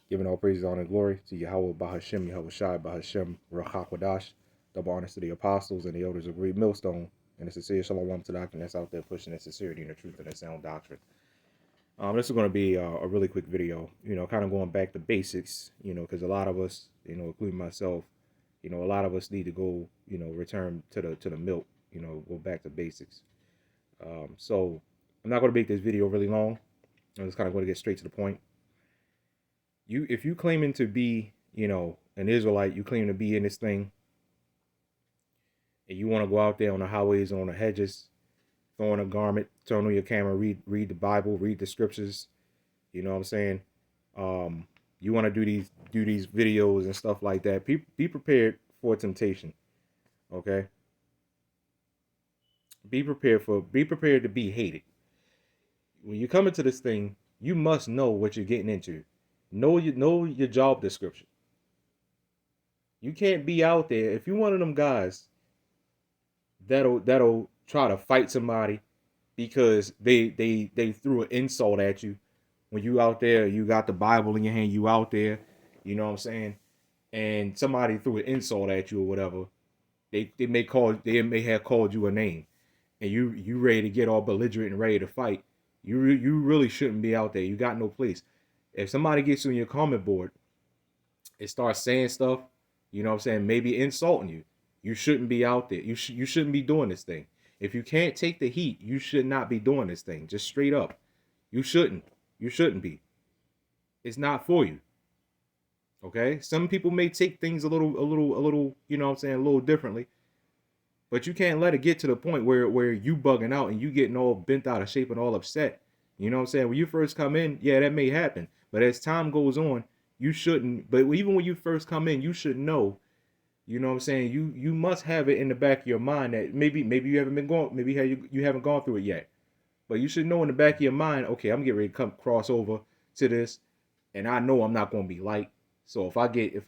Giving all praise, honor, and glory to Yahawah, BAHASHAM, YAHAWASHI, BAHASHAM, RAHAKWADASH. Double honors to the apostles and the elders of Great Millstone, and the sincere shalom to the doctrine that's out there pushing the sincerity and the truth and the sound doctrine. This is going to be a really quick video, kind of going back to basics, because a lot of us, including myself, a lot of us need to go, return to the milk, go back to basics. So I'm not going to make this video really long. I'm just kind of going to get straight to the point. If you claiming to be, an Israelite, you claim to be in this thing, and you want to go out there on the highways, on the hedges, throwing a garment, turn on your camera, read the Bible, read the scriptures. You know what I'm saying? You want to do these videos and stuff like that. Be prepared for temptation. Okay? Be prepared to be hated. When you come into this thing, you must know what you're getting into. Know your job description. You can't be out there if you're one of them guys that'll try to fight somebody because they threw an insult at you. When you out there, you got the Bible in your hand, you out there, you know what I'm saying? And somebody threw an insult at you or whatever. They may have called you a name, and you ready to get all belligerent and ready to fight. You really shouldn't be out there. You got no place. If somebody gets on your comment board and starts saying stuff, you know what I'm saying, maybe insulting you, you shouldn't be out there. You shouldn't be doing this thing. If you can't take the heat, you should not be doing this thing. Just straight up. You shouldn't. You shouldn't be. It's not for you. Okay? Some people may take things a little, you know what I'm saying, a little differently. But you can't let it get to the point where you bugging out and you getting all bent out of shape and all upset. You know what I'm saying? When you first come in, yeah, that may happen. But as time goes on, you shouldn't. But even when you first come in, you should know. You know what I'm saying? You must have it in the back of your mind that maybe you haven't been going, maybe you haven't gone through it yet. But you should know in the back of your mind, okay, I'm getting ready to come cross over to this, and I know I'm not going to be liked. So if I get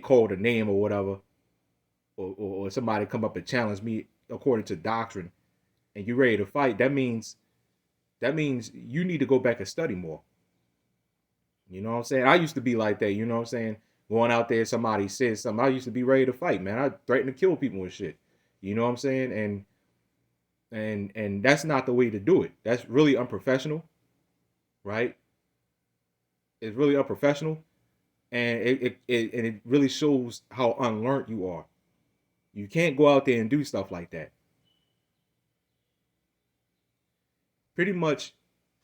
called a name or whatever, or somebody come up and challenge me according to doctrine, and you're ready to fight, that means you need to go back and study more. You know what I'm saying? I used to be like that. You know what I'm saying? Going out there, somebody says something, I used to be ready to fight, man. I threatened to kill people and shit. You know what I'm saying? And that's not the way to do it. That's really unprofessional, right? It's really unprofessional, and it really shows how unlearned you are. You can't go out there and do stuff like that. Pretty much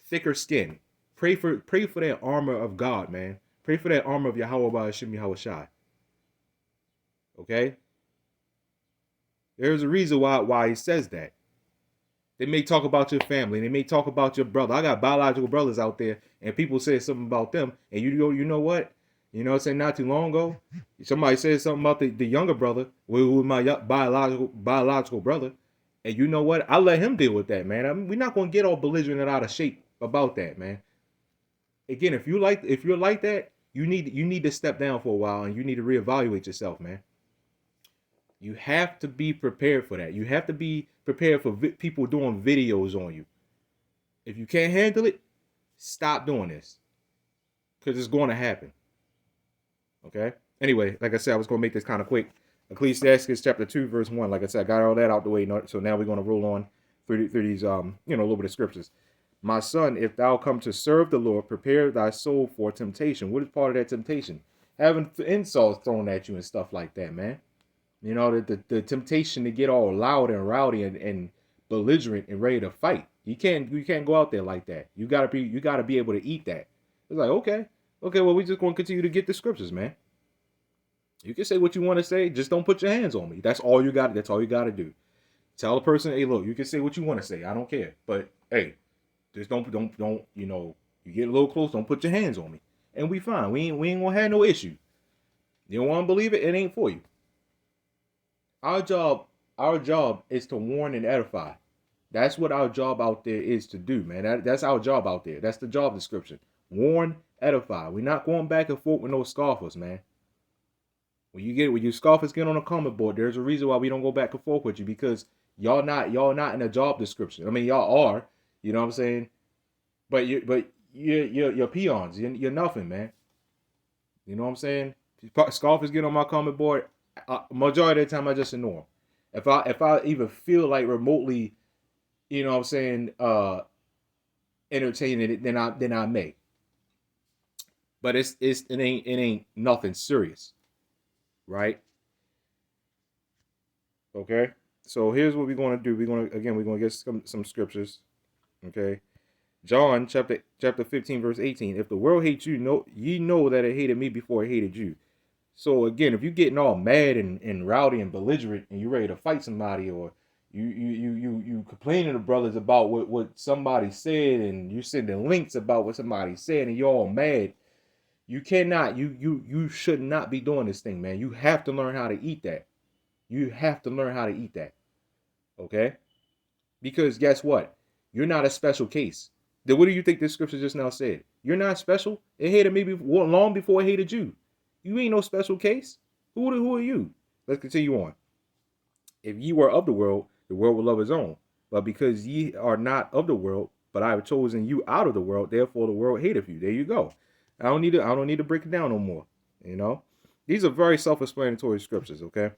thicker skin. Pray for that armor of God, man. Pray for that armor of Yahawah, BAHASHAM, YAHAWASHI. Okay? There's a reason why he says that. They may talk about your family. They may talk about your brother. I got biological brothers out there, and people say something about them, and you know what? You know what I'm saying? Not too long ago, somebody said something about the younger brother, who was my biological brother, and you know what? I let him deal with that, man. I mean, we're not gonna get all belligerent and out of shape about that, man. Again, if you're like that, you need to step down for a while, and you need to reevaluate yourself, man. You have to be prepared for that. You have to be prepared for people doing videos on you. If you can't handle it, stop doing this, because it's going to happen. Okay? Anyway, like I said, I was going to make this kind of quick. Ecclesiastes chapter 2, verse 1. Like I said, I got all that out the way. So now we're going to roll on through these, a little bit of scriptures. My son, if thou come to serve the Lord, prepare thy soul for temptation. What is part of that temptation? Having insults thrown at you and stuff like that, man. You know, the temptation to get all loud and rowdy and belligerent and ready to fight. You can't go out there like that. You gotta be able to eat that. It's like, okay, well, we just gonna continue to get the scriptures, man. You can say what you want to say, just don't put your hands on me. That's all you got to do. Tell a person, hey, look, you can say what you want to say. I don't care. But hey, just don't, you get a little close, don't put your hands on me. And we fine. We ain't gonna have no issue. You don't want to believe it, it ain't for you. Our job is to warn and edify. That's what our job out there is to do, man. That's our job out there. That's the job description. Warn, edify. We're not going back and forth with no scoffers, man. When you scoffers get on a comment board, there's a reason why we don't go back and forth with you, because y'all not in a job description. I mean, y'all are, you know what I'm saying? But you're peons. You're nothing, man. You know what I'm saying? Scoffers get on my comment board. Majority of the time, I just ignore them. If I even feel like remotely, you know what I'm saying, entertaining it, then I may. But it ain't nothing serious, right? Okay. So here's what we're gonna do. We're gonna get some scriptures. Okay. John chapter 15 verse 18. If the world hates you, know that it hated me before it hated you. So again, if you're getting all mad and rowdy and belligerent and you're ready to fight somebody, or you complaining to brothers about what somebody said, and you sending links about what somebody said, and you're all mad, you cannot, you should not be doing this thing, man. You have to learn how to eat that. You have to learn how to eat that. Okay? Because guess what? You're not a special case. Then what do you think this scripture just now said? You're not special. It hated me long before it hated you. You ain't no special case. Who are you? Let's continue on. If ye were of the world will love his own. But because ye are not of the world, but I have chosen you out of the world, therefore the world hateth you. There you go. I don't need to break it down no more. You know? These are very self-explanatory scriptures, okay?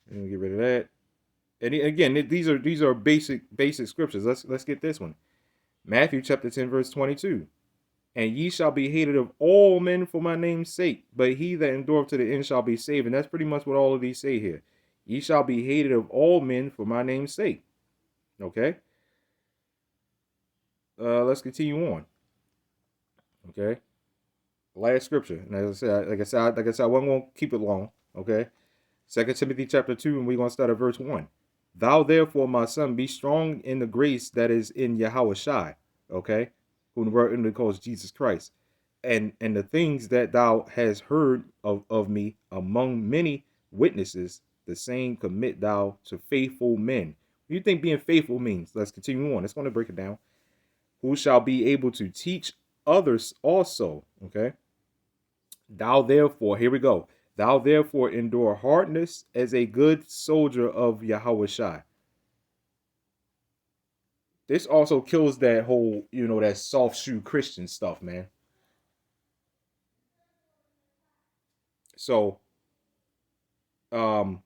Let me get rid of that. And again, these are basic scriptures. Let's get this one. Matthew chapter 10 verse 22. And ye shall be hated of all men for my name's sake, but he that endureth to the end shall be saved. And that's pretty much what all of these say here. Ye shall be hated of all men for my name's sake. Okay. Let's continue on. Okay. Last scripture. And as I said, I wasn't going to keep it long. Okay. 2 Timothy chapter 2, and we're going to start at verse 1. Thou therefore, my son, be strong in the grace that is in YAHAWASHI. Okay. Who the word calls Jesus Christ. And the things that thou hast heard of me among many witnesses, the same commit thou to faithful men. What do you think being faithful means? Let's continue on. Let's going to break it down. Who shall be able to teach others also. Okay. Thou therefore, here we go. Thou therefore endure hardness as a good soldier of YAHAWASHI. This also kills that whole, that soft shoe Christian stuff, man. So, that's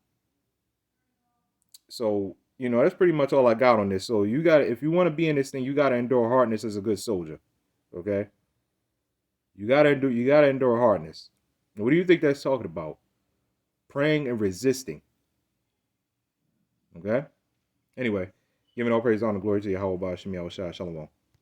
pretty much all I got on this. So if you want to be in this thing, you gotta endure hardness as a good soldier. Okay. You gotta endure hardness. What do you think that's talking about? Praying and resisting. Okay. Anyway, giving all praise, honor, glory to Yahawah, BAHASHAM, YAHAWASHI, Shalom.